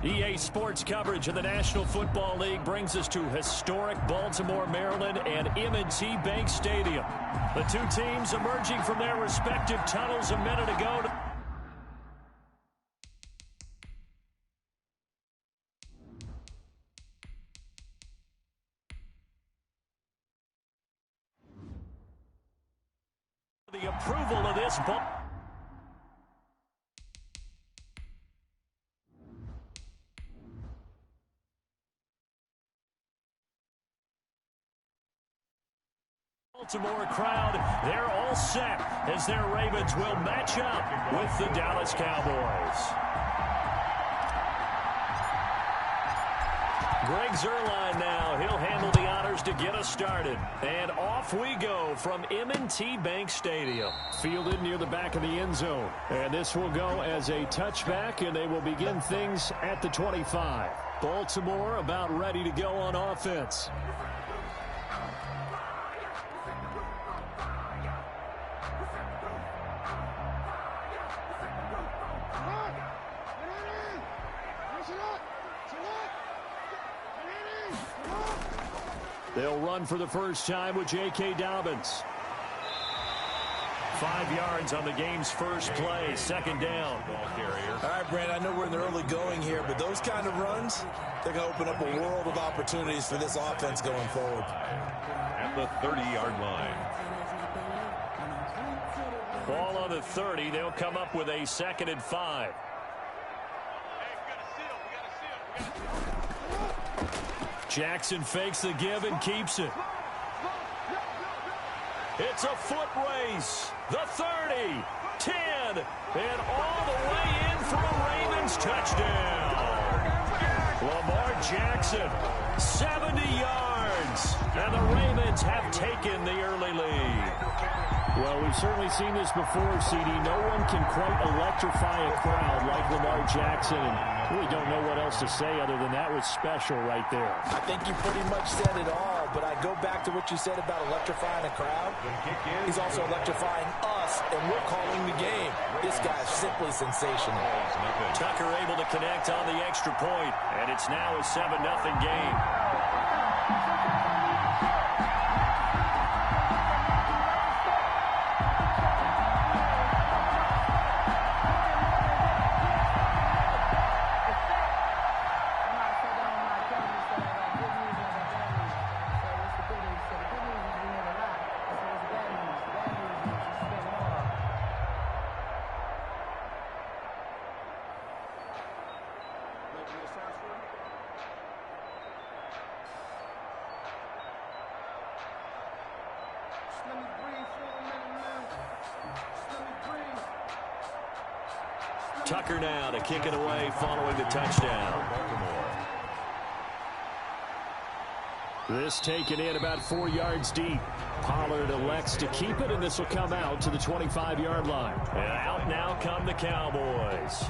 EA Sports coverage of the National Football League brings us to historic Baltimore, Maryland, and M&T Bank Stadium. The two teams emerging from their respective tunnels a minute ago. The approval of this ball. Baltimore crowd, they're all set as their Ravens will match up with the Dallas Cowboys. Greg Zuerlein now. He'll handle the honors to get us started. And off we go from M&T Bank Stadium. Fielded near the back of the end zone. And this will go as a touchback, and they will begin things at the 25. Baltimore about ready to go on offense. They'll run for the first time with J.K. Dobbins. 5 yards on the game's first play, second down. Ball carrier. All right, Brent, I know we're in the early going here, but those kind of runs, they're going to open up a world of opportunities for this offense going forward. At the 30-yard line. Ball on the 30. They'll come up with a 2nd and 5. Jackson fakes the give and keeps it. It's a foot race. The 30, 10, and all the way in for a Ravens touchdown. Lamar Jackson, 70 yards, and the Ravens have taken the early lead. Well, we've certainly seen this before, CD. No one can quite electrify a crowd like Lamar Jackson, and really don't know what else to say other than that was special right there. I think you pretty much said it all, but I go back to what you said about electrifying a crowd. He's also electrifying us, and we're calling the game. This guy's simply sensational. Tucker able to connect on the extra point, and it's now a 7-0 game. Tucker now to kick it away following the touchdown. This taken in about 4 yards deep. Pollard elects to keep it, and this will come out to the 25-yard line. And out now come the Cowboys.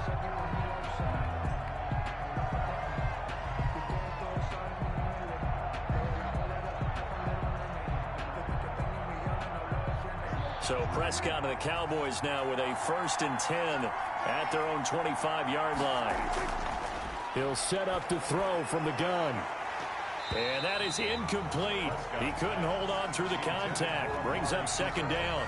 So Prescott and the Cowboys now with a 1st and 10 at their own 25-yard line. He'll set up to throw from the gun. And that is incomplete. He couldn't hold on through the contact. Brings up 2nd down.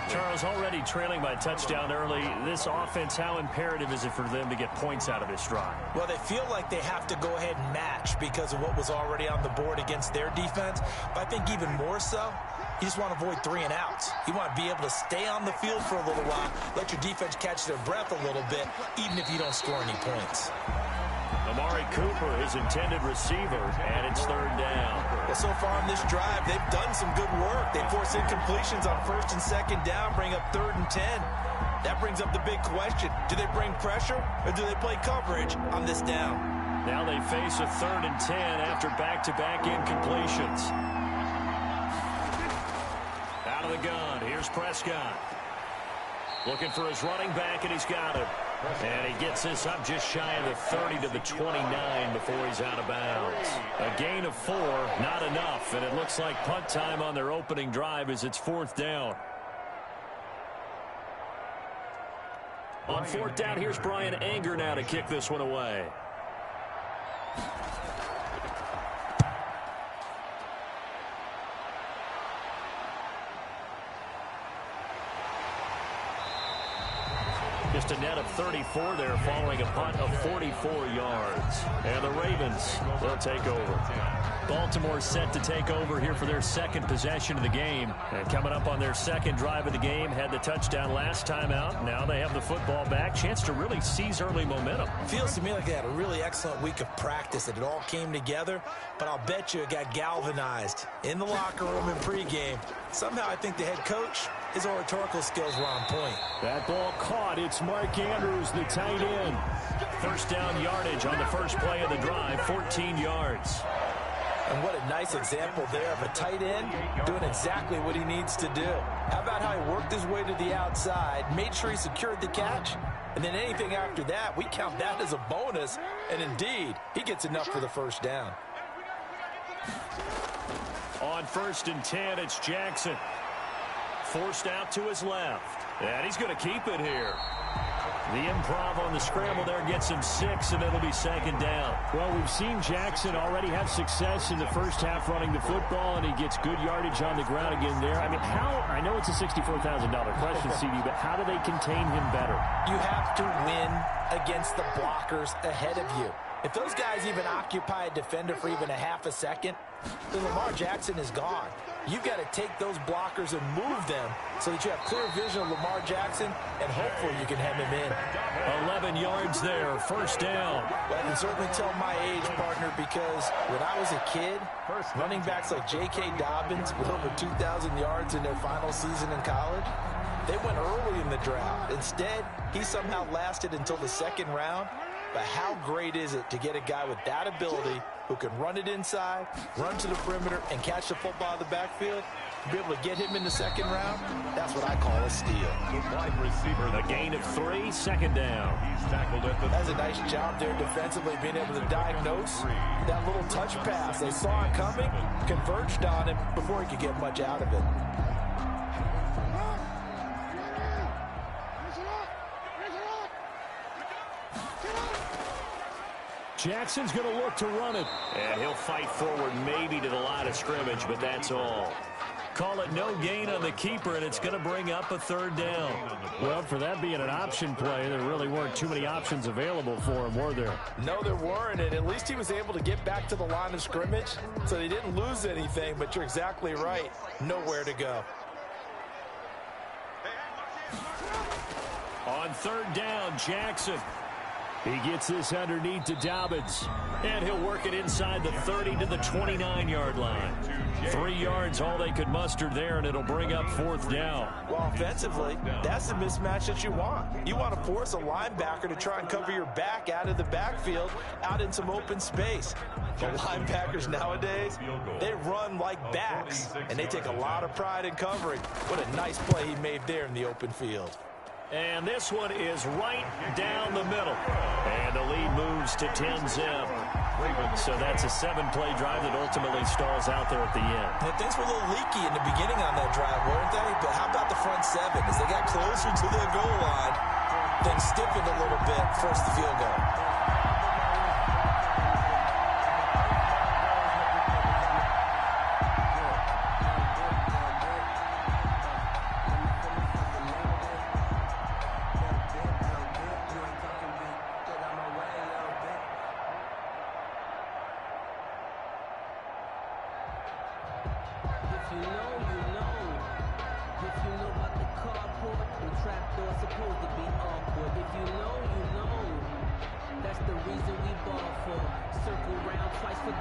Charles, already trailing by touchdown early. This offense, how imperative is it for them to get points out of this drive? Well, they feel like they have to go ahead and match because of what was already on the board against their defense. But I think even more so, you just want to avoid 3 and outs. You want to be able to stay on the field for a little while, let your defense catch their breath a little bit, even if you don't score any points. Amari Cooper, his intended receiver, and it's 3rd down. Well, so far on this drive, they've done some good work. They force incompletions on 1st and 2nd down, bring up 3rd and 10. That brings up the big question. Do they bring pressure, or do they play coverage on this down? Now they face a 3rd and 10 after back-to-back incompletions. Out of the gun, here's Prescott. Looking for his running back, and he's got him. And he gets this up just shy of the 30 to the 29 before he's out of bounds. A gain of 4, not enough, and it looks like punt time on their opening drive as it's 4th down. On 4th down, here's Brian Anger now to kick this one away. Just a net of 34 there following a punt of 44 yards. And the Ravens, they'll take over. Baltimore set to take over here for their second possession of the game. And coming up on their second drive of the game, had the touchdown last time out. Now they have the football back. Chance to really seize early momentum. Feels to me like they had a really excellent week of practice, that it all came together. But I'll bet you it got galvanized in the locker room in pregame. Somehow I think the head coach, his oratorical skills were on point. That ball caught. It's Mark Andrews, the tight end. First down yardage on the first play of the drive, 14 yards. And what a nice example there of a tight end doing exactly what he needs to do. How about how he worked his way to the outside, made sure he secured the catch, and then anything after that, we count that as a bonus. And indeed, he gets enough for the first down. On 1st and 10, it's Jackson. Forced out to his left. And he's going to keep it here. The improv on the scramble there gets him 6, and it'll be second down. Well, we've seen Jackson already have success in the first half running the football, and he gets good yardage on the ground again there. I mean, I know it's a $64,000 question, CD, but how do they contain him better? You have to win against the blockers ahead of you. If those guys even occupy a defender for even a half a second, then Lamar Jackson is gone. You've got to take those blockers and move them so that you have clear vision of Lamar Jackson, and hopefully you can hem him in. 11 yards there, first down. Well, I can certainly tell my age, partner, because when I was a kid, running backs like J.K. Dobbins with over 2,000 yards in their final season in college, they went early in the draft. Instead, he somehow lasted until the second round. But how great is it to get a guy with that ability who can run it inside, run to the perimeter, and catch the football out of the backfield? To be able to get him in the second round, that's what I call a steal. The wide receiver, A gain of 3, second down. he's tackled at the That's a nice job there defensively, being able to diagnose that little touch pass. They saw it coming, converged on him before he could get much out of it. Jackson's going to look to run it. And he'll fight forward maybe to the line of scrimmage, but that's all. Call it no gain on the keeper, and it's going to bring up a third down. Well, for that being an option play, there really weren't too many options available for him, were there? No, there weren't, and at least he was able to get back to the line of scrimmage, so they didn't lose anything, but you're exactly right. Nowhere to go. On third down, Jackson. He gets this underneath to Dobbins. And he'll work it inside the 30 to the 29-yard line. 3 yards, all they could muster there, and it'll bring up fourth down. Well, offensively, that's the mismatch that you want. You want to force a linebacker to try and cover your back out of the backfield, out in some open space. The linebackers nowadays, they run like backs, and they take a lot of pride in covering. What a nice play he made there in the open field. And this one is right down the middle. And the lead moves to 10-zip. So that's a 7-play drive that ultimately stalls out there at the end. And things were a little leaky in the beginning on that drive, weren't they? But how about the front 7? As they got closer to the goal line, then stiffened a little bit, forced the field goal.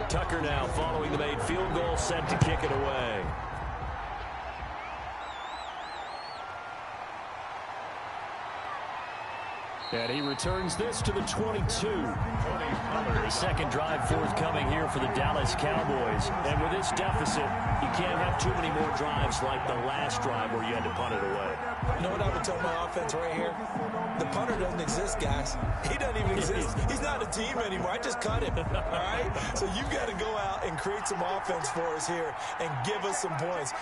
Tucker now following the made field goal, set to kick it away. And he returns this to the 22. The second drive forthcoming here for the Dallas Cowboys. And with this deficit, you can't have too many more drives like the last drive where you had to punt it away. You know what I would tell my offense right here? The punter doesn't exist, guys. He doesn't even exist. He's not a team anymore. I just cut him, all right? So you've got to go out and create some offense for us here and give us some points.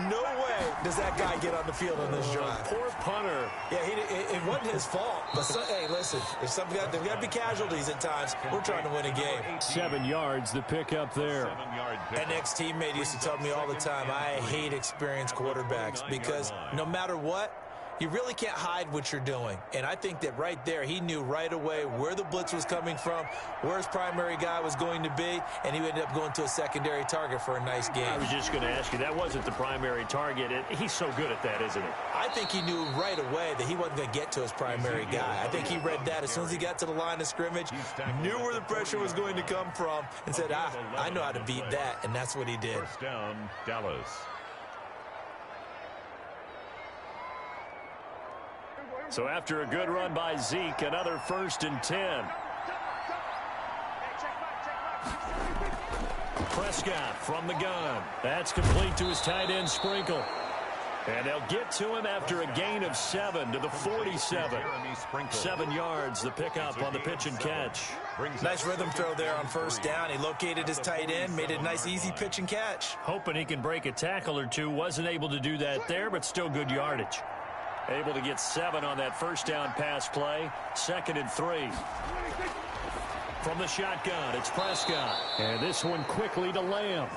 No way does that guy get on the field on this drive. Poor punter. Yeah, it wasn't his fault. But, hey, listen, there's got to be casualties at times. We're trying to win a game. 7 yards, the pickup there. An ex-teammate used to tell me all the time, I hate experienced quarterbacks because no matter what, you really can't hide what you're doing. And I think that right there, he knew right away where the blitz was coming from, where his primary guy was going to be, and he ended up going to a secondary target for a nice game. I was just going to ask you, that wasn't the primary target. He's so good at that, isn't he? I think he knew right away that he wasn't going to get to his primary guy. I think he read that as soon as he got to the line of scrimmage, knew where the pressure was going to come from, and said, I know how to beat that, and that's what he did. First down, Dallas. So after a good run by Zeke, another 1st and 10. Prescott from the gun. That's complete to his tight end, Sprinkle. And they'll get to him after a gain of 7 to the 47. 7 yards, the pickup on the pitch and catch. Nice rhythm throw there on 1st down. He located his tight end, made it a nice, easy pitch and catch. Hoping he can break a tackle or two. Wasn't able to do that there, but still good yardage. Able to get 7 on that 1st down pass play. 2nd and 3. From the shotgun, it's Prescott. And this one quickly to Lamb.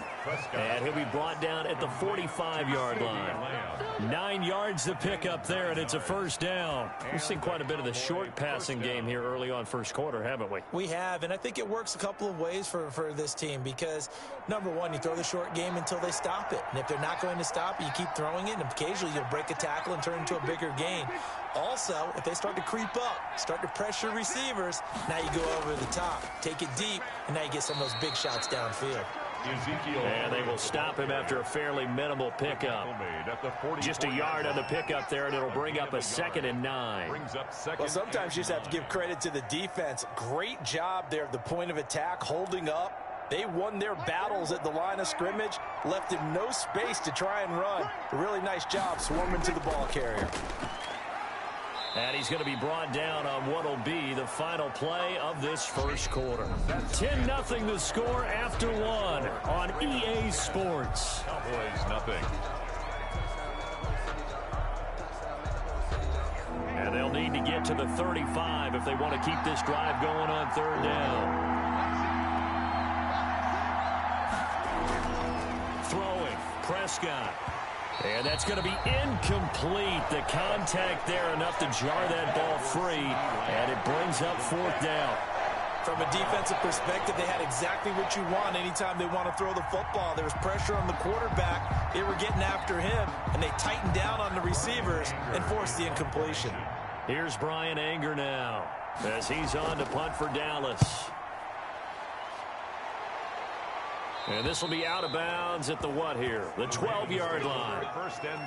And he'll be brought down at the 45-yard line. 9 yards to pick up there, and it's a 1st down. We've seen quite a bit of the short passing game here early on 1st quarter, haven't we? We have, and I think it works a couple of ways for this team because, number one, you throw the short game until they stop it. And if they're not going to stop it, you keep throwing it, and occasionally you'll break a tackle and turn into a bigger gain. Also, if they start to creep up, start to pressure receivers, now you go over the top, take it deep, and now you get some of those big shots downfield. And they will stop him after a fairly minimal pickup. Just a yard on the pickup there, and it'll bring up a 2nd and 9. Well, sometimes you just have to give credit to the defense. Great job there at the point of attack, holding up. They won their battles at the line of scrimmage, left him no space to try and run. A really nice job swarming to the ball carrier. And he's going to be brought down on what will be the final play of this 1st quarter. 10-0 the score after 1 on EA Sports. Cowboys nothing. And they'll need to get to the 35 if they want to keep this drive going on 3rd down. Throwing, Prescott. And that's going to be incomplete. The contact there enough to jar that ball free. And it brings up 4th down. From a defensive perspective, they had exactly what you want anytime they want to throw the football. There was pressure on the quarterback. They were getting after him, and they tightened down on the receivers and forced the incompletion. Here's Brian Anger now as he's on to punt for Dallas. And this will be out of bounds at the what here? The 12-yard line.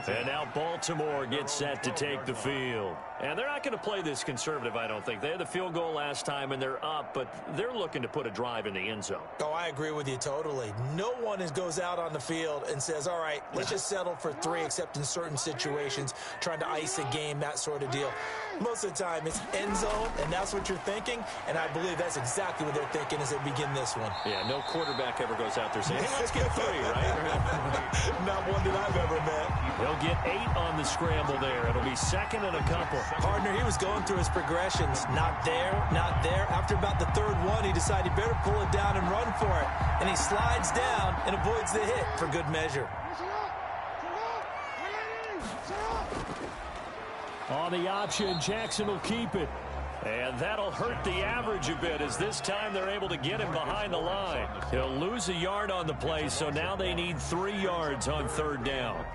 And now Baltimore gets set to take the field. And they're not going to play this conservative, I don't think. They had the field goal last time, and they're up, but they're looking to put a drive in the end zone. Oh, I agree with you totally. No one goes out on the field and says, all right, let's just settle for 3, except in certain situations, trying to ice a game, that sort of deal. Most of the time, it's end zone, and that's what you're thinking, and I believe that's exactly what they're thinking as they begin this one. Yeah, no quarterback ever goes out there saying, hey, let's get 3, right? Not one that I've ever met. They'll get 8 on the scramble there. It'll be 2nd and a couple. Partner, he was going through his progressions. Not there, not there. After about the 3rd one, he decided he better pull it down and run for it. And he slides down and avoids the hit for good measure. On the option, Jackson will keep it. And that'll hurt the average a bit as this time they're able to get him behind the line. He'll lose a yard on the play, so now they need 3 yards on 3rd down.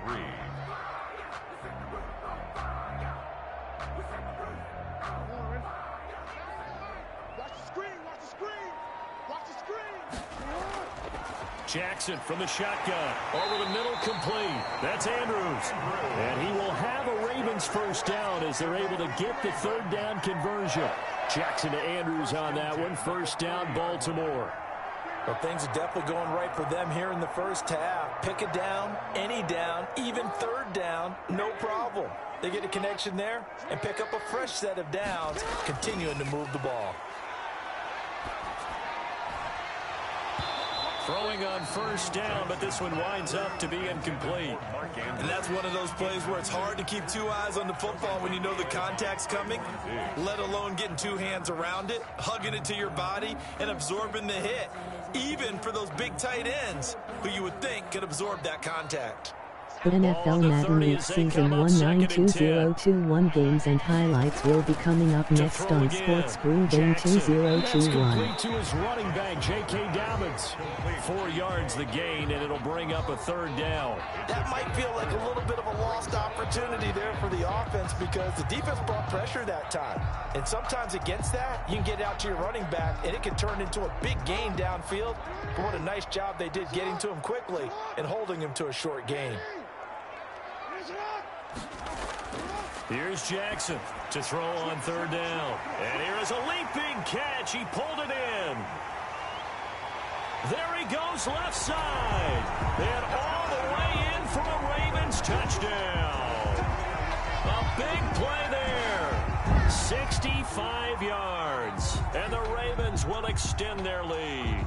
Jackson from the shotgun. Over the middle, complete. That's Andrews. And he will have a Ravens 1st down as they're able to get the 3rd down conversion. Jackson to Andrews on that one. 1st down, Baltimore. Well, things are definitely going right for them here in the 1st half. Pick a down, any down, even 3rd down, no problem. They get a connection there and pick up a fresh set of downs, continuing to move the ball. Throwing on first down, but this one winds up to be incomplete. And that's one of those plays where it's hard to keep two eyes on the football when you know the contact's coming, let alone getting two hands around it, hugging it to your body, and absorbing the hit, even for those big tight ends who you would think could absorb that contact. NFL Madden League Season 192021 games and highlights will be coming up next on Sports Brew Game 2021. Complete to his running back, J.K. Dobbins. 4 yards the gain, and it'll bring up a third down. That might feel like a little bit of a lost opportunity there for the offense because the defense brought pressure that time. And sometimes against that, you can get out to your running back, and it can turn into a big gain downfield. But what a nice job they did getting to him quickly and holding him to a short gain. Here's Jackson to throw on third down. And here is a leaping catch. He pulled it in. There he goes left side. And all the way in for a Ravens touchdown. A big play there. 65 yards. And the Ravens will extend their lead.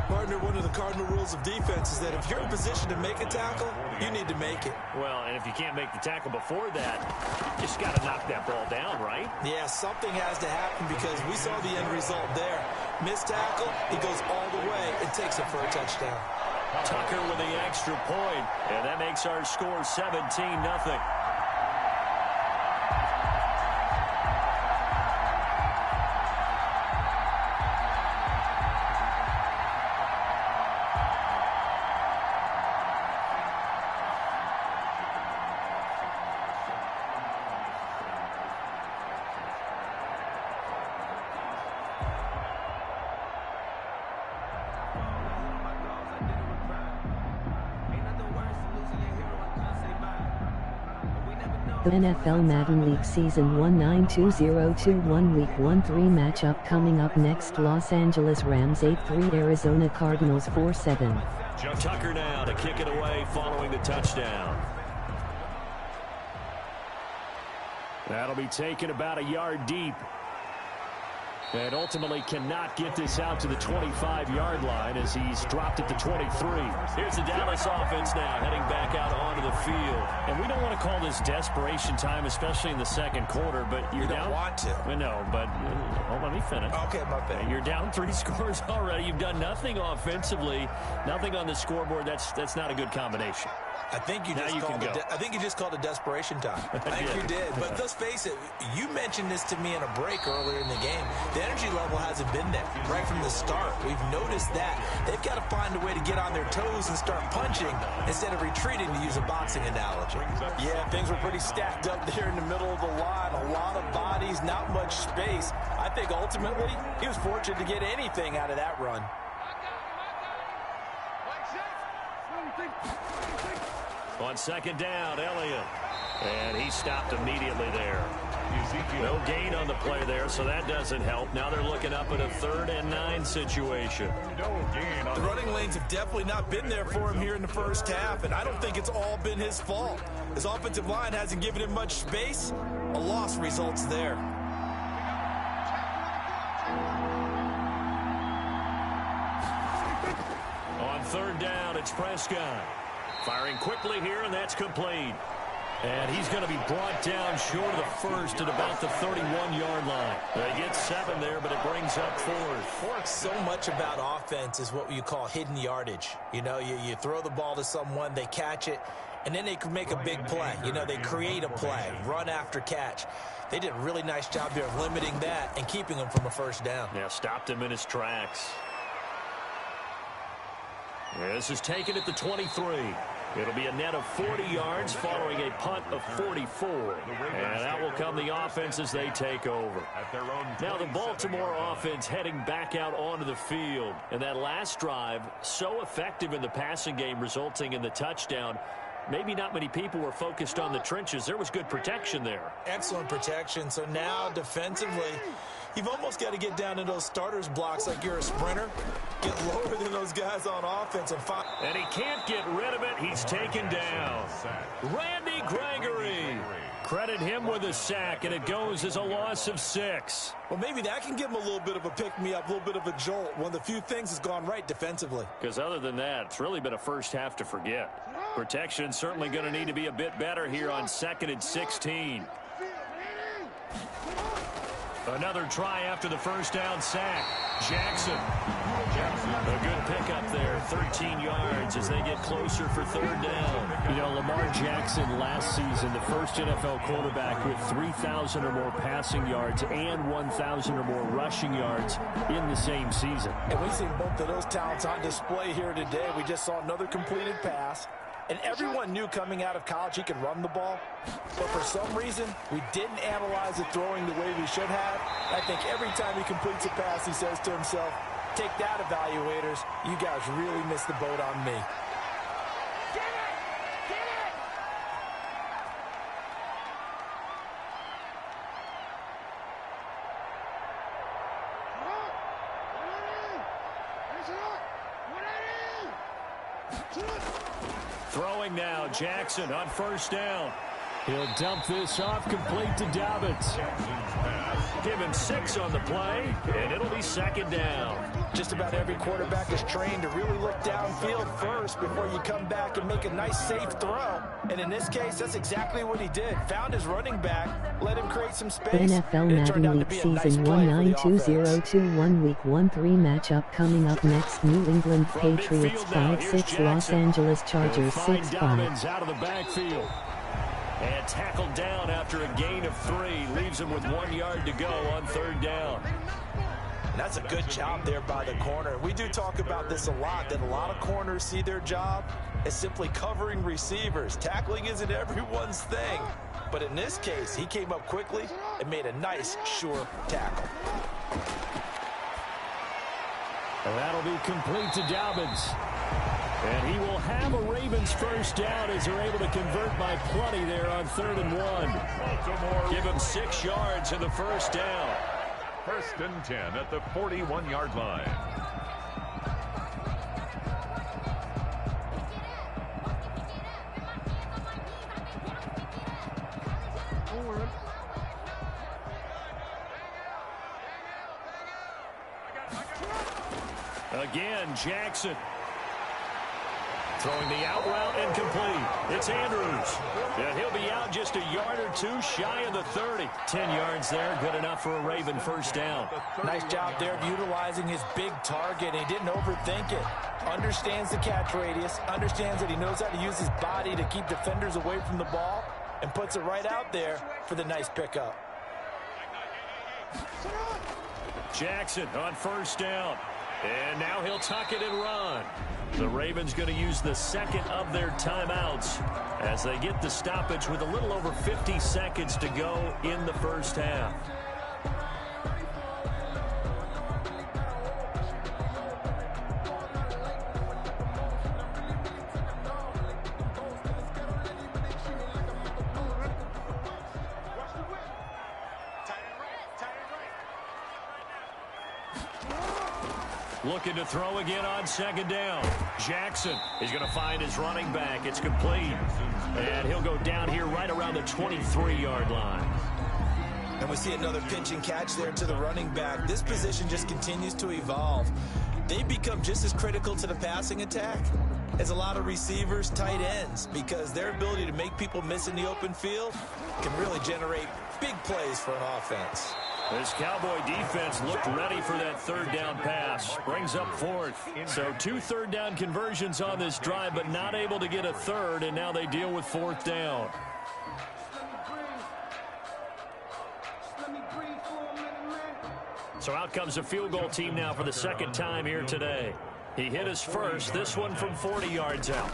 Partner, one of the cardinal rules of defense is that if you're in position to make a tackle, you need to make it. Well, and if you can't make the tackle before that, you just got to knock that ball down, right? Yeah, something has to happen because we saw the end result there. Missed tackle, he goes all the way and takes it for a touchdown. Tucker with the extra point, and that makes our score 17-0. The NFL Madden League Season 192021 Week 1-3 matchup coming up next. Los Angeles Rams 8-3, Arizona Cardinals 4-7. Tucker now to kick it away following the touchdown. That'll be taken about a yard deep. And ultimately cannot get this out to the 25-yard line as he's dropped it to 23. Here's the Dallas offense now heading back out onto the field. And we don't want to call this desperation time, especially in the second quarter, but you're down. You don't want to. No, but hold on, let me finish. Okay, my bad. You're down 3 scores already. You've done nothing offensively, nothing on the scoreboard. That's not a good combination. I think you just called it desperation time. I think you did. But let's face it, you mentioned this to me in a break earlier in the game. The energy level hasn't been there right from the start. We've noticed that. They've got to find a way to get on their toes and start punching instead of retreating, to use a boxing analogy. Yeah, things were pretty stacked up there in the middle of the line. A lot of bodies, not much space. I think ultimately he was fortunate to get anything out of that run. On second down, Elliott. And he stopped immediately there. No gain on the play there, so that doesn't help. Now they're looking up at a 3rd and 9 situation. The running lanes have definitely not been there for him here in the first half, and I don't think it's all been his fault. His offensive line hasn't given him much space. A loss results there. On 3rd down, it's Prescott. Firing quickly here, and that's complete. And he's going to be brought down short of the first at about the 31-yard line. They get 7 there, but it brings up 4th. So much about offense is what you call hidden yardage. You know, you throw the ball to someone, they catch it, and then they can make a big play. You know, they create a play, run after catch. They did a really nice job there of limiting that and keeping him from a first down. Yeah, stopped him in his tracks. This is taken at the 23. It'll be a net of 40 yards following a punt of 44. And that will come the offense as they take over. Now the Baltimore offense heading back out onto the field. And that last drive, so effective in the passing game, resulting in the touchdown. Maybe not many people were focused on the trenches. There was good protection there. Excellent protection. So now defensively, you've almost got to get down to those starters blocks like you're a sprinter. Get lower than those guys on offense. And he can't get rid of it. He's taken down. Randy Gregory. Credit him with a sack, and it goes as a loss of 6. Well, maybe that can give him a little bit of a pick-me-up, a little bit of a jolt. One of the few things has gone right defensively. Because other than that, it's really been a first half to forget. Protection certainly going to need to be a bit better here on 2nd and 16. Another try after the first down sack. Jackson. A good pickup there. 13 yards as they get closer for 3rd down. You know, Lamar Jackson last season, the first NFL quarterback with 3,000 or more passing yards and 1,000 or more rushing yards in the same season. And we've seen both of those talents on display here today. We just saw another completed pass. And everyone knew coming out of college he could run the ball. But for some reason, we didn't analyze it throwing the way we should have. I think every time he completes a pass, he says to himself, take that, evaluators. You guys really missed the boat on me. Throwing now, Jackson on 1st down. He'll dump this off complete to Dobbins. Give him 6 on the play, and it'll be 2nd down. Just about every quarterback is trained to really look downfield first before you come back and make a nice, safe throw. And in this case, that's exactly what he did. Found his running back, let him create some space. The NFL Madden League Season 192021 Week 1-3 matchup coming up next. New England Patriots 5-6, Los Angeles Chargers 6-5. Out of the backfield. And tackled down after a gain of 3. Leaves him with 1 yard to go on 3rd down. That's a good job there by the corner. We do talk about this a lot, that a lot of corners see their job as simply covering receivers. Tackling isn't everyone's thing. But in this case, he came up quickly and made a nice, sure tackle. And that'll be complete to Dobbins. And he will have a Ravens 1st down as they're able to convert by plenty there on 3rd and 1. Give him 6 yards in the 1st down. 1st and 10 at the 41-yard line. Again, Jackson. Throwing the out route incomplete. It's Andrews. And he'll be out just a yard or 2 shy of the 30. 10 yards there, good enough for a Raven 1st down. Nice job there of utilizing his big target. He didn't overthink it. Understands the catch radius. Understands that he knows how to use his body to keep defenders away from the ball. And puts it right out there for the nice pickup. Jackson on 1st down. And now he'll tuck it and run. The Ravens going to use the 2nd of their timeouts as they get the stoppage with a little over 50 seconds to go in the 1st half. Looking to throw again on 2nd down. Jackson is going to find his running back. It's complete. And he'll go down here right around the 23-yard line. And we see another pitch and catch there to the running back. This position just continues to evolve. They become just as critical to the passing attack as a lot of receivers, tight ends, because their ability to make people miss in the open field can really generate big plays for an offense. This Cowboy defense looked ready for that 3rd down pass. Brings up 4th. So 2 3rd down conversions on this drive, but not able to get a 3rd, and now they deal with 4th down. So out comes a field goal team now for the 2nd time here today. He hit his first, this one from 40 yards out.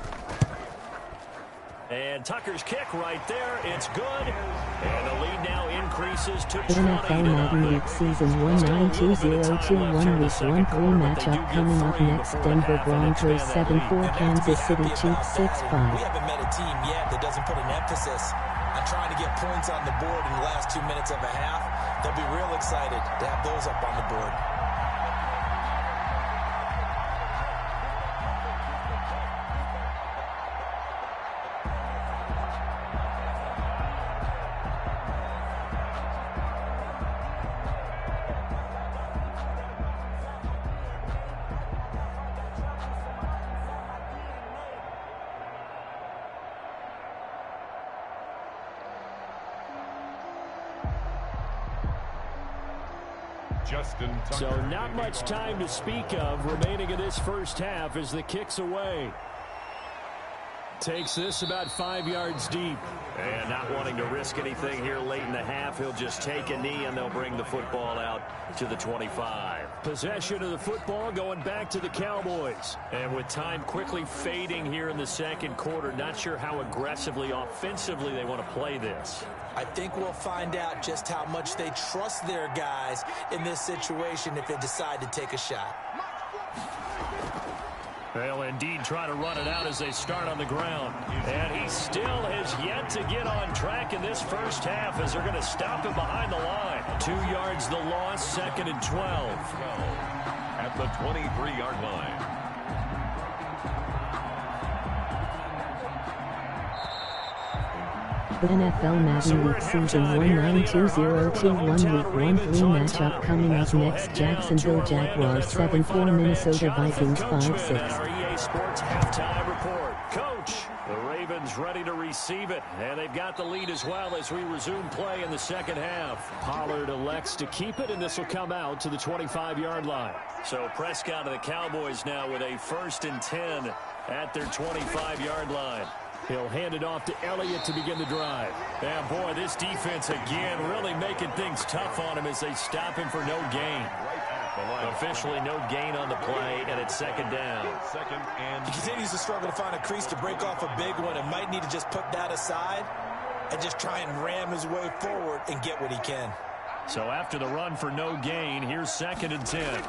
And Tucker's kick right there. It's good. And the lead now increases to 20. NFL Madden League Season 192021 Week 1-3 matchup coming up next. Denver Broncos 7-4, Kansas City Chiefs 6-5. We haven't met a team yet that doesn't put an emphasis on trying to get points on the board in the last 2 minutes of a half. They'll be real excited to have those up on the board. So not much time to speak of remaining in this first half as the kick's away. Takes this about 5 yards deep. And not wanting to risk anything here late in the half, he'll just take a knee and they'll bring the football out to the 25. Possession of the football going back to the Cowboys. And with time quickly fading here in the second quarter, not sure how aggressively, offensively they want to play this. I think we'll find out just how much they trust their guys in this situation if they decide to take a shot. They'll indeed try to run it out as they start on the ground. And he still has yet to get on track in this first half as they're going to stop him behind the line. 2 yards the loss, 2nd and 12. At the 23-yard line. The NFL Madden League Season 192021 Week 1-3 matchup coming up next. Jacksonville Jaguars 7-4, Minnesota Vikings 5-6. Our EA Sports halftime report. Coach, the Ravens ready to receive it, and they've got the lead as well as we resume play in the second half. Pollard elects to keep it, and this will come out to the 25-yard line. So Prescott of the Cowboys now with a 1st and 10 at their 25-yard line. He'll hand it off to Elliott to begin the drive. And boy, this defense again really making things tough on him as they stop him for no gain. Officially no gain on the play, and it's 2nd down. He continues to struggle to find a crease to break off a big one and might need to just put that aside and just try and ram his way forward and get what he can. So after the run for no gain, here's 2nd and 10.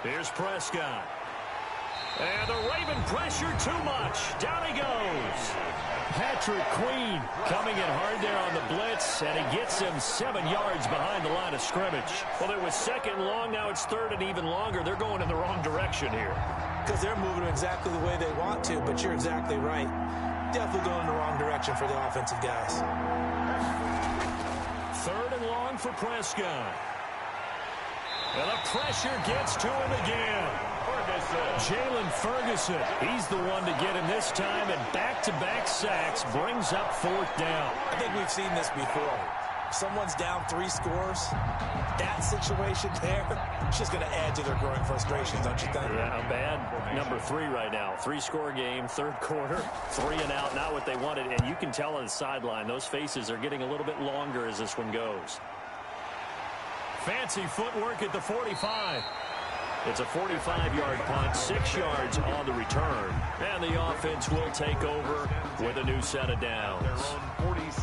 Here's Prescott. And the Raven pressure too much. Down he goes. Patrick Queen coming in hard there on the blitz, and he gets him 7 yards behind the line of scrimmage. Well, it was 2nd long, now it's 3rd and even longer. They're going in the wrong direction here. Because they're moving exactly the way they want to, but you're exactly right. Definitely going in the wrong direction for the offensive guys. 3rd and long for Prescott. And the pressure gets to him again. Jalen Ferguson, he's the one to get him this time, and back-to-back sacks brings up 4th down. I think we've seen this before. Someone's down 3 scores. That situation there, it's just going to add to their growing frustrations, don't you think? Yeah, a bad number 3 right now. 3-score game, 3rd quarter, 3 and out, not what they wanted. And you can tell on the sideline, those faces are getting a little bit longer as this one goes. Fancy footwork at the 45. It's a 45-yard punt, 6 yards on the return. And the offense will take over with a new set of downs.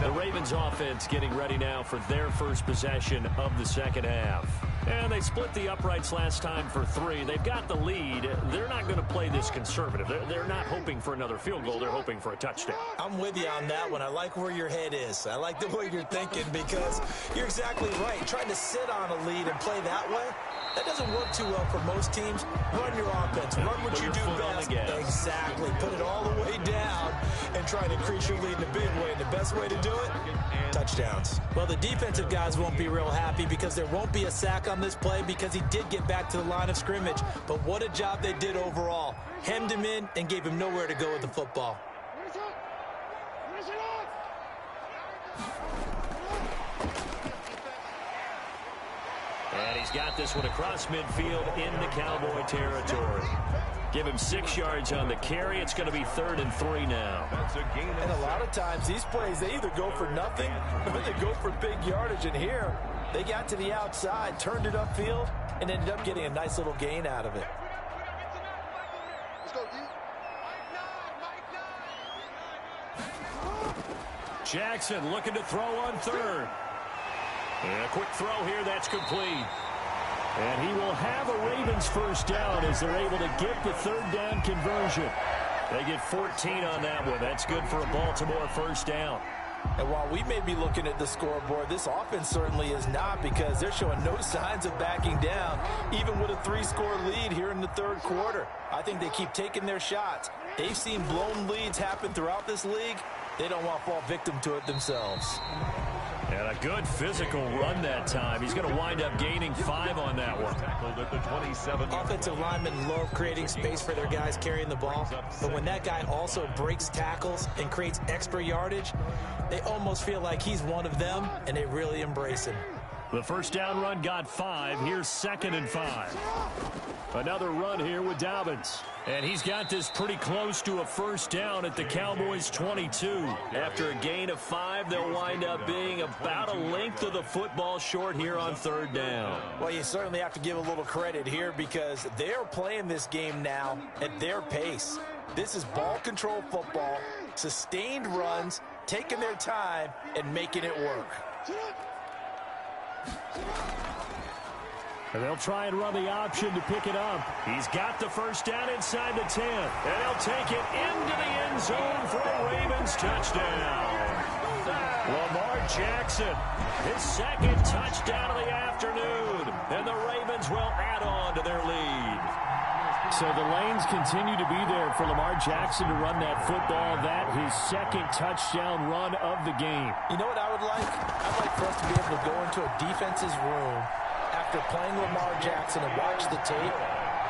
The Ravens offense getting ready now for their first possession of the second half. And they split the uprights last time for 3. They've got the lead. They're not going to play this conservative. They're not hoping for another field goal. They're hoping for a touchdown. I'm with you on that one. I like where your head is. I like the way you're thinking because you're exactly right. Trying to sit on a lead and play that way, that doesn't work too well for most teams. Run your offense. Run what you do best. Exactly. Put it all the way down and try to increase your lead in a big way. And the best way to do it, touchdowns. Well, the defensive guys won't be real happy because there won't be a sack on this play because he did get back to the line of scrimmage. But what a job they did overall. Hemmed him in and gave him nowhere to go with the football. And he's got this one across midfield into Cowboy territory. Give him 6 yards on the carry. It's going to be 3rd and 3 now. And a lot of times these plays, they either go for nothing or they go for big yardage. And here, they got to the outside, turned it upfield, and ended up getting a nice little gain out of it. Jackson looking to throw on 3rd. And a quick throw here, that's complete. And he will have a Ravens first down as they're able to get the 3rd down conversion. They get 14 on that one. That's good for a Baltimore first down. And while we may be looking at the scoreboard, this offense certainly is not because they're showing no signs of backing down, even with a 3-score lead here in the 3rd quarter. I think they keep taking their shots. They've seen blown leads happen throughout this league. They don't want to fall victim to it themselves. And a good physical run that time. He's going to wind up gaining 5 on that one. Offensive linemen love creating space for their guys carrying the ball. But when that guy also breaks tackles and creates extra yardage, they almost feel like he's one of them, and they really embrace him. The first down run got 5. Here's 2nd and 5. Another run here with Dobbins. And he's got this pretty close to a first down at the Cowboys' 22. After a gain of 5, they'll wind up being about a length of the football short here on 3rd down. Well, you certainly have to give a little credit here because they're playing this game now at their pace. This is ball control football, sustained runs, taking their time, and making it work. And they'll try and run the option to pick it up. He's got the first down inside the 10. And he'll take it into the end zone for a Ravens touchdown. Lamar Jackson, his 2nd touchdown of the afternoon. And the Ravens will add on to their lead. So the lanes continue to be there for Lamar Jackson to run that football. That his 2nd touchdown run of the game. You know what I would like? I'd like for us to be able to go into a defense's room after playing Lamar Jackson and watch the tape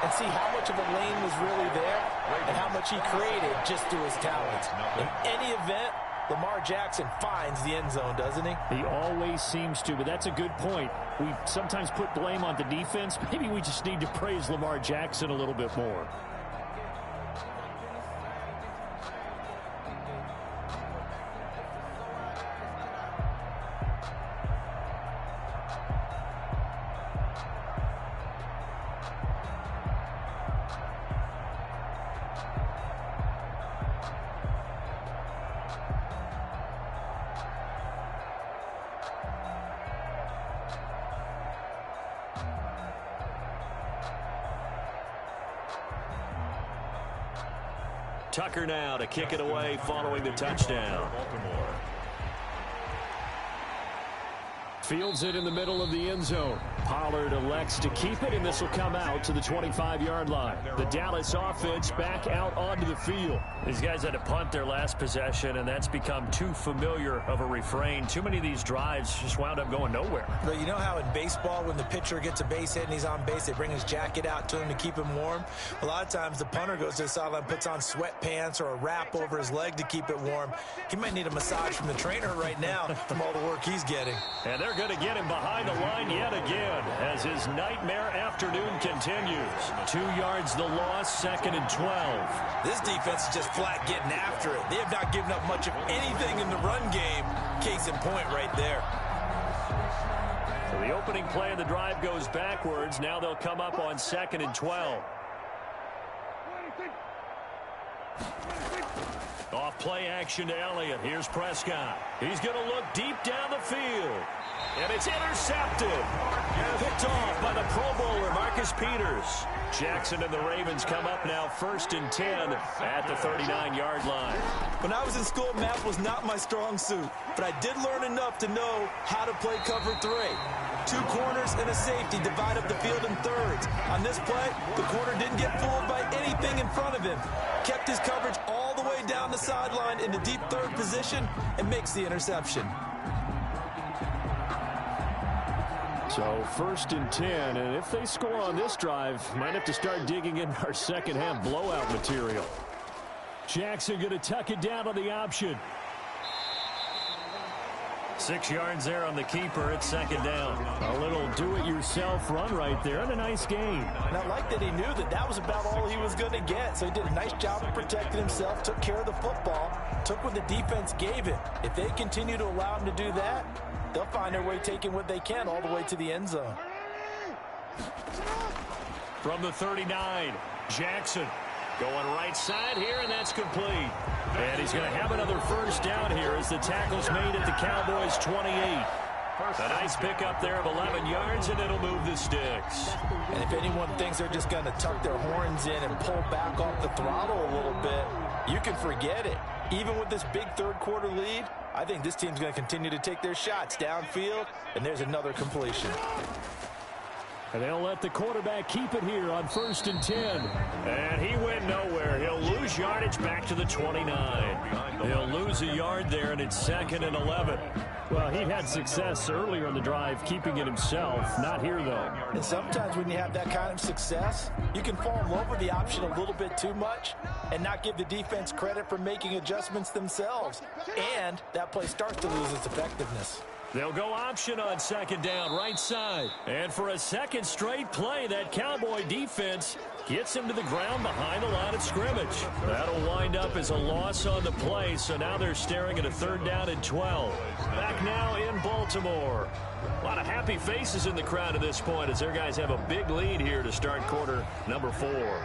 and see how much of a lane was really there and how much he created just through his talents. In any event, Lamar Jackson finds the end zone, doesn't he? He always seems to, but that's a good point. We sometimes put blame on the defense. Maybe we just need to praise Lamar Jackson a little bit more. Tucker now to kick it away following the touchdown. Baltimore. Fields it in the middle of the end zone. Pollard elects to keep it, and this will come out to the 25-yard line. The Dallas offense back out onto the field. These guys had to punt their last possession, and that's become too familiar of a refrain. Too many of these drives just wound up going nowhere. But you know how in baseball, when the pitcher gets a base hit and he's on base, they bring his jacket out to him to keep him warm? A lot of times the punter goes to the sideline, puts on sweatpants or a wrap over his leg to keep it warm. He might need a massage from the trainer right now from all the work he's getting. And they're going to get him behind the line yet again as his nightmare afternoon continues. 2 yards the loss, 2nd and 12. This defense is just flat getting after it. They have not given up much of anything in the run game. Case in point right there. So the opening play of the drive goes backwards. Now they'll come up on 2nd and 12. Off play action to Elliott. Here's Prescott. He's going to look deep down the field. And it's intercepted. Picked off by the Pro Bowler, Marcus Peters. Jackson and the Ravens come up now 1st and 10 at the 39-yard line. When I was in school, math was not my strong suit. But I did learn enough to know how to play cover 3. 2 corners and a safety divide up the field in thirds. On this play, the corner didn't get fooled by anything in front of him. Kept his coverage all the way down the sideline in the deep third position and makes the interception. So 1st and 10, and if they score on this drive, might have to start digging in our second half blowout material. Jackson going to tuck it down on the option. 6 yards there on the keeper. It's 2nd down. A little do-it-yourself run right there, and a nice gain. And I like that he knew that that was about all he was going to get. So he did a nice job of protecting himself, took care of the football, took what the defense gave him. If they continue to allow him to do that, they'll find their way taking what they can all the way to the end zone. From the 39, Jackson going right side here, and that's complete. And he's going to have another first down here as the tackle's made at the Cowboys' 28. A nice pickup there of 11 yards, and it'll move the sticks. And if anyone thinks they're just going to tuck their horns in and pull back off the throttle a little bit, you can forget it. Even with this big third-quarter lead, I think this team's going to continue to take their shots downfield, and there's another completion. And they'll let the quarterback keep it here on 1st and 10. And he went nowhere. He'll lose yardage back to the 29. He'll lose a yard there, and it's 2nd and 11. Well, he had success earlier in the drive keeping it himself. Not here, though. And sometimes when you have that kind of success, you can fall in love with the option a little bit too much and not give the defense credit for making adjustments themselves. And that play starts to lose its effectiveness. They'll go option on second down, right side. And for a second straight play, that Cowboy defense gets him to the ground behind the line of scrimmage. That'll wind up as a loss on the play, so now they're staring at a 3rd down and 12. Back now in Baltimore. A lot of happy faces in the crowd at this point as their guys have a big lead here to start quarter number 4.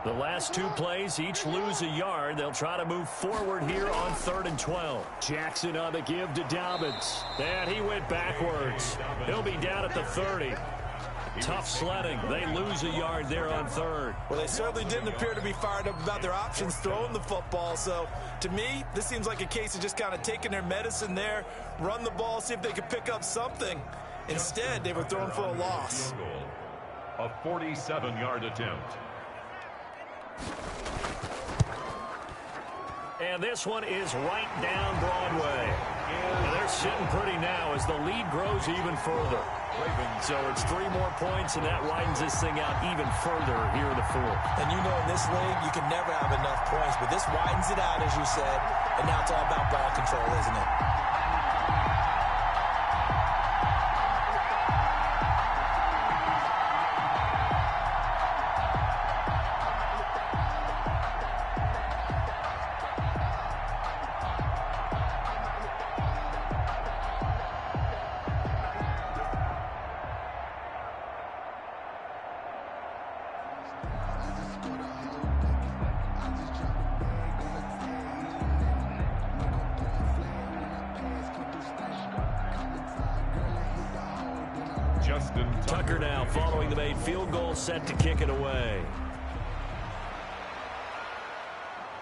The last 2 plays, each lose a yard. They'll try to move forward here on 3rd and 12. Jackson on the give to Dobbins. And he went backwards. He'll be down at the 30. Tough sledding. They lose a yard there on 3rd. Well, they certainly didn't appear to be fired up about their options throwing the football. So, to me, this seems like a case of just kind of taking their medicine there, run the ball, see if they could pick up something. Instead, they were thrown for a loss. A 47-yard attempt. And this one is right down Broadway. And they're sitting pretty now as the lead grows even further. So it's 3 more points, and that widens this thing out even further here in the 4th. And you know in this league, you can never have enough points, but this widens it out, as you said, and now it's all about ball control, isn't it? Tucker now following the made field goal, set to kick it away.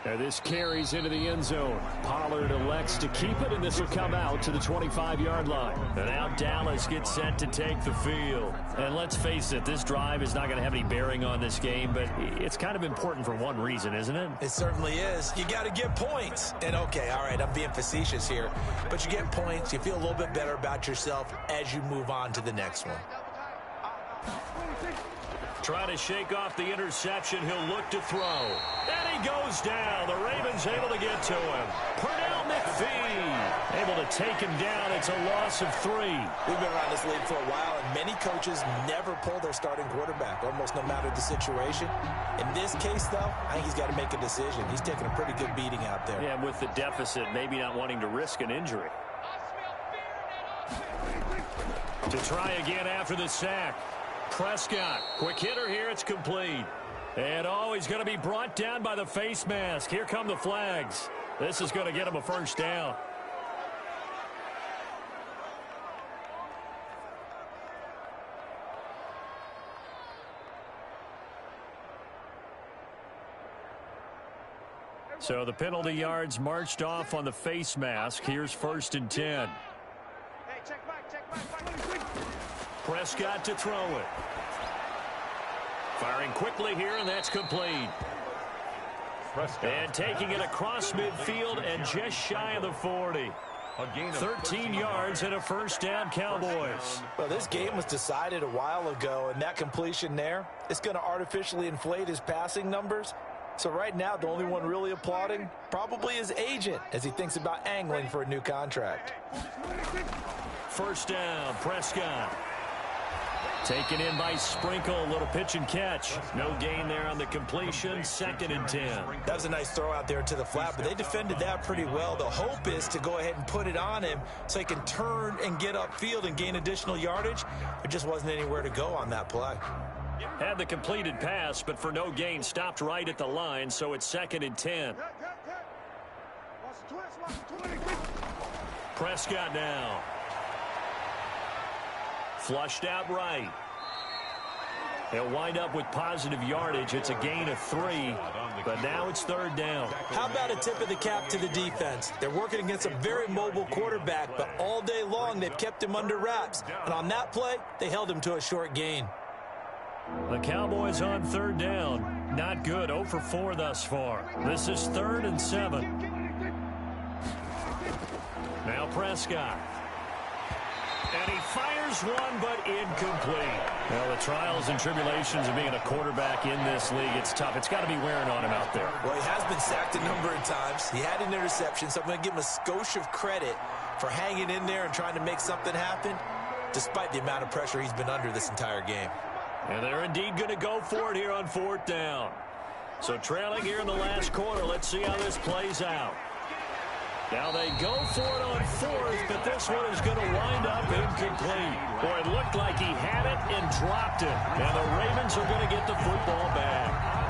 And this carries into the end zone. Pollard elects to keep it, and this will come out to the 25-yard line. And now Dallas gets set to take the field. And let's face it, this drive is not going to have any bearing on this game, but it's kind of important for one reason, isn't it? It certainly is. You got to get points. And, okay, all right, I'm being facetious here. But you get points, you feel a little bit better about yourself as you move on to the next one. Trying to shake off the interception. He'll look to throw. And he goes down. The Ravens able to get to him. Pernell McPhee able to take him down. It's a loss of 3. We've been around this league for a while, and many coaches never pull their starting quarterback, almost no matter the situation. In this case, though, I think he's got to make a decision. He's taking a pretty good beating out there. Yeah, with the deficit, maybe not wanting to risk an injury. To try again after the sack. Prescott, quick hitter here, it's complete. And he's going to be brought down by the face mask. Here come the flags. This is going to get him a 1st down. So the penalty yards marched off on the face mask. Here's 1st and 10. Prescott to throw it. Firing quickly here, and that's complete. And taking it across midfield and just shy of the 40. 13 yards and a 1st down, Cowboys. Well, this game was decided a while ago, and that completion there is going to artificially inflate his passing numbers. So right now, the only one really applauding probably his agent as he thinks about angling for a new contract. 1st down, Prescott. Taken in by Sprinkle, a little pitch and catch. No gain there on the completion, 2nd and 10. That was a nice throw out there to the flat, but they defended that pretty well. The hope is to go ahead and put it on him so he can turn and get upfield and gain additional yardage. There just wasn't anywhere to go on that play. Had the completed pass, but for no gain, stopped right at the line, so it's 2nd and 10. Prescott now. Flushed out right. He'll wind up with positive yardage. It's a gain of 3, but now it's 3rd down. How about a tip of the cap to the defense? They're working against a very mobile quarterback, but all day long they've kept him under wraps. And on that play, they held him to a short gain. The Cowboys on 3rd down. Not good. 0 for 4 thus far. This is 3rd and 7. Now Prescott. And he fires one, but incomplete. Well, the trials and tribulations of being a quarterback in this league, it's tough. It's got to be wearing on him out there. Well, he has been sacked a number of times. He had an interception, so I'm going to give him a skosh of credit for hanging in there and trying to make something happen, despite the amount of pressure he's been under this entire game. And they're indeed going to go for it here on 4th down. So trailing here in the last quarter, let's see how this plays out. Now they go for it on 4th, but this one is going to wind up incomplete. Boy, it looked like he had it and dropped it. And the Ravens are going to get the football back.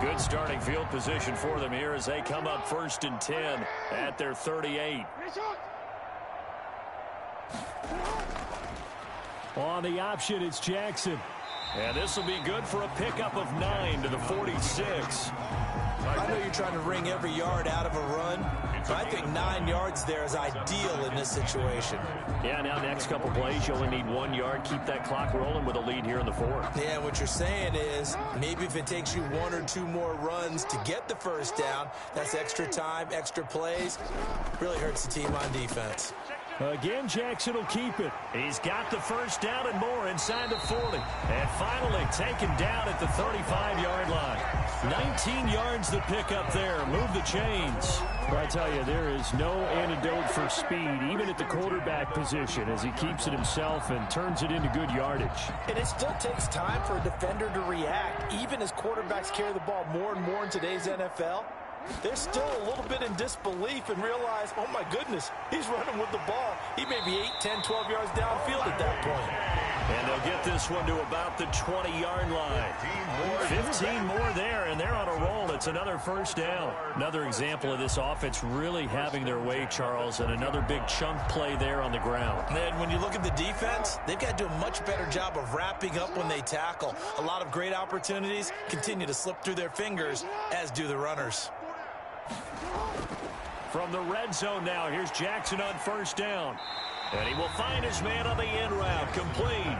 Good starting field position for them here as they come up 1st and 10 at their 38. On the option, it's Jackson. And this will be good for a pickup of 9 to the 46. I know you're trying to wring every yard out of a run, but I think 9 yards there is ideal in this situation. Yeah, now next couple plays, you only need 1 yard. Keep that clock rolling with a lead here in the 4th. Yeah, what you're saying is maybe if it takes you 1 or 2 more runs to get the 1st down, that's extra time, extra plays. Really hurts the team on defense. Again, Jackson will keep it. He's got the 1st down and more inside the 40. And finally taken down at the 35-yard line. 19 yards to pick up there. Move the chains. Well, I tell you, there is no antidote for speed, even at the quarterback position, as he keeps it himself and turns it into good yardage. And it still takes time for a defender to react. Even as quarterbacks carry the ball more and more in today's NFL, they're still a little bit in disbelief and realize, oh, my goodness, he's running with the ball. He may be 8, 10, 12 yards downfield at that point. And they'll get this one to about the 20-yard line. 15 more there, and they're on a roll. It's another 1st down. Another example of this offense really having their way, Charles, and another big chunk play there on the ground. And then when you look at the defense, they've got to do a much better job of wrapping up when they tackle. A lot of great opportunities continue to slip through their fingers, as do the runners. From the red zone now, here's Jackson on 1st down. And he will find his man on the in route, complete.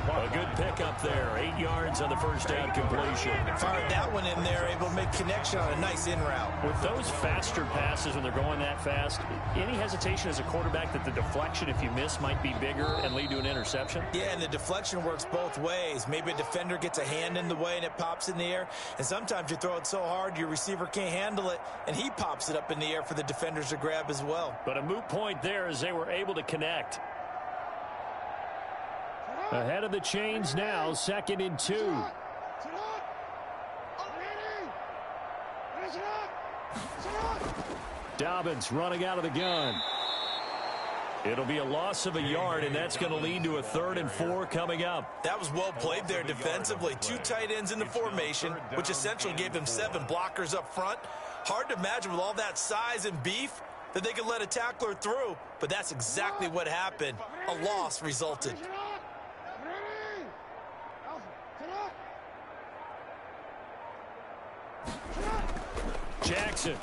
A good pickup there, 8 yards on the 1st down completion. Fired that one in there, able to make connection on a nice in route. With those faster passes when they're going that fast, any hesitation as a quarterback that the deflection, if you miss, might be bigger and lead to an interception? Yeah, and the deflection works both ways. Maybe a defender gets a hand in the way and it pops in the air. And sometimes you throw it so hard your receiver can't handle it, and he pops it up in the air for the defenders to grab as well. But a moot point there as they were able to connect. Ahead of the chains now, 2nd and 2. Dobbins running out of the gun. It'll be a loss of a yard, and that's going to lead to a 3rd and 4 coming up. That was well played there defensively. 2 tight ends in the formation, which essentially gave them 7 blockers up front. Hard to imagine with all that size and beef that they could let a tackler through, but that's exactly what happened. A loss resulted. Jackson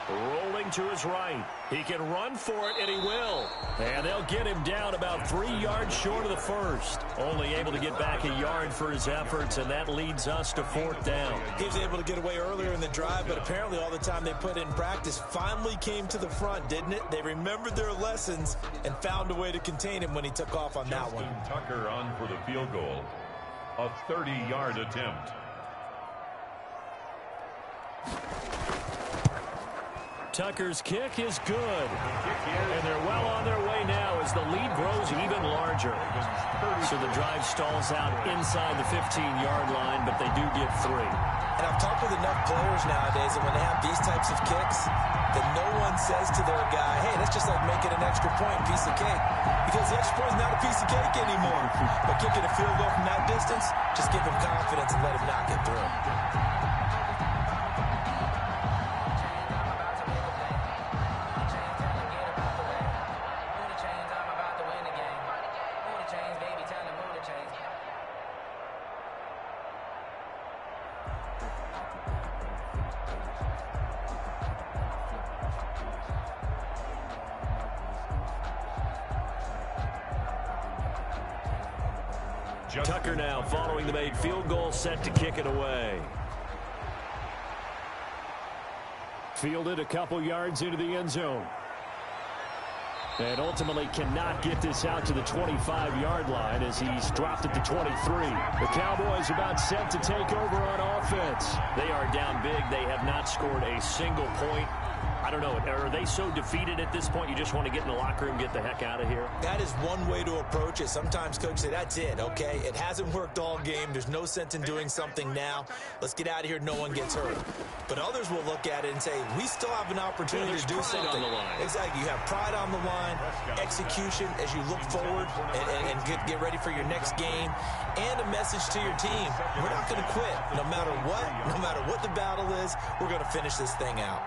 rolling to his right. He can run for it, and he will. And they'll get him down about 3 yards short of the 1st. Only able to get back a yard for his efforts, and that leads us to 4th down. He was able to get away earlier in the drive, but apparently all the time they put in practice finally came to the front, didn't it? They remembered their lessons and found a way to contain him when he took off on that one. Tucker on for the field goal. A 30-yard attempt. Tucker's kick is good. And they're well on their way now as the lead grows even larger. So the drive stalls out inside the 15-yard line, but they do get 3. And I've talked with enough players nowadays that when they have these types of kicks, that no one says to their guy, hey, that's just like making an extra point, piece of cake. Because the extra point is not a piece of cake anymore. But kicking a field goal from that distance, just give him confidence and let him knock it through. Tucker now following the made field goal, set to kick it away. Fielded a couple yards into the end zone. And ultimately cannot get this out to the 25-yard line as he's dropped at the 23. The Cowboys about set to take over on offense. They are down big. They have not scored a single point. I don't know. Are they so defeated at this point you just want to get in the locker room, get the heck out of here? That is one way to approach it. Sometimes coaches say, that's it, okay? It hasn't worked all game. There's no sense in doing something now. Let's get out of here. No one gets hurt. But others will look at it and say, we still have an opportunity to do something. On the line. Exactly. You have pride on the line, execution as you look forward and get ready for your next game, and a message to your team. We're not going to quit. No matter what the battle is, we're going to finish this thing out.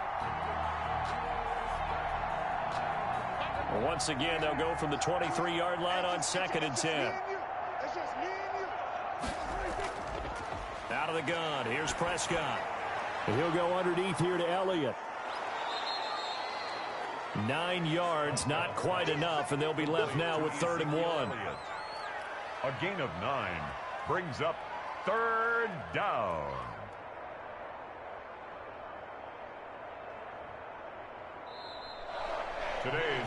Once again, they'll go from the 23-yard line on 2nd and 10. Out of the gun. Here's Prescott. And he'll go underneath here to Elliott. 9 yards, not quite enough, and they'll be left now with 3rd and 1. A gain of 9 brings up 3rd down.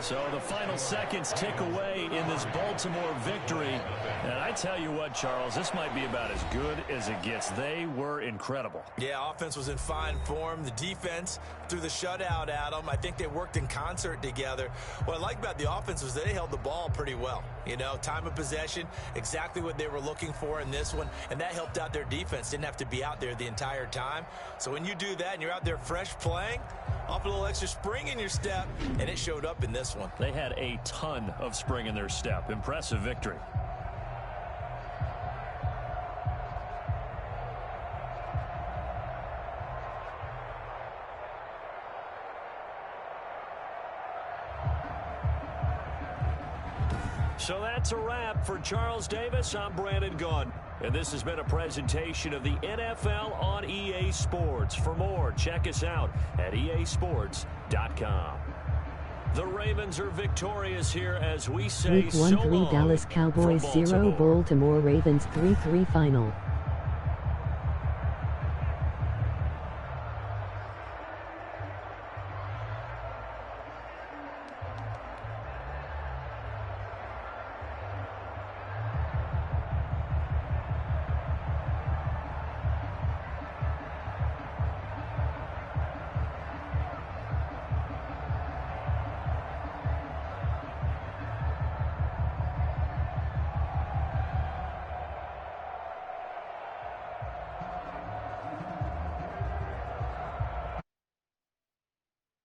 So the final seconds tick away in this Baltimore victory. And I tell you what, Charles, this might be about as good as it gets. They were incredible. Yeah, offense was in fine form. The defense threw the shutout at them. I think they worked in concert together. What I like about the offense was they held the ball pretty well. You know, time of possession, exactly what they were looking for in this one. And that helped out their defense. Didn't have to be out there the entire time. So when you do that and you're out there fresh playing, off a little extra spring in your step, and it showed up in this one. They had a ton of spring in their step. Impressive victory. So that's a wrap for Charles Davis. I'm Brandon Gunn. And this has been a presentation of the NFL on EA Sports. For more, check us out at easports.com. The Ravens are victorious here as we say Week 1 so 3 long Dallas Cowboys from 0 Baltimore. Baltimore Ravens 3-3 final.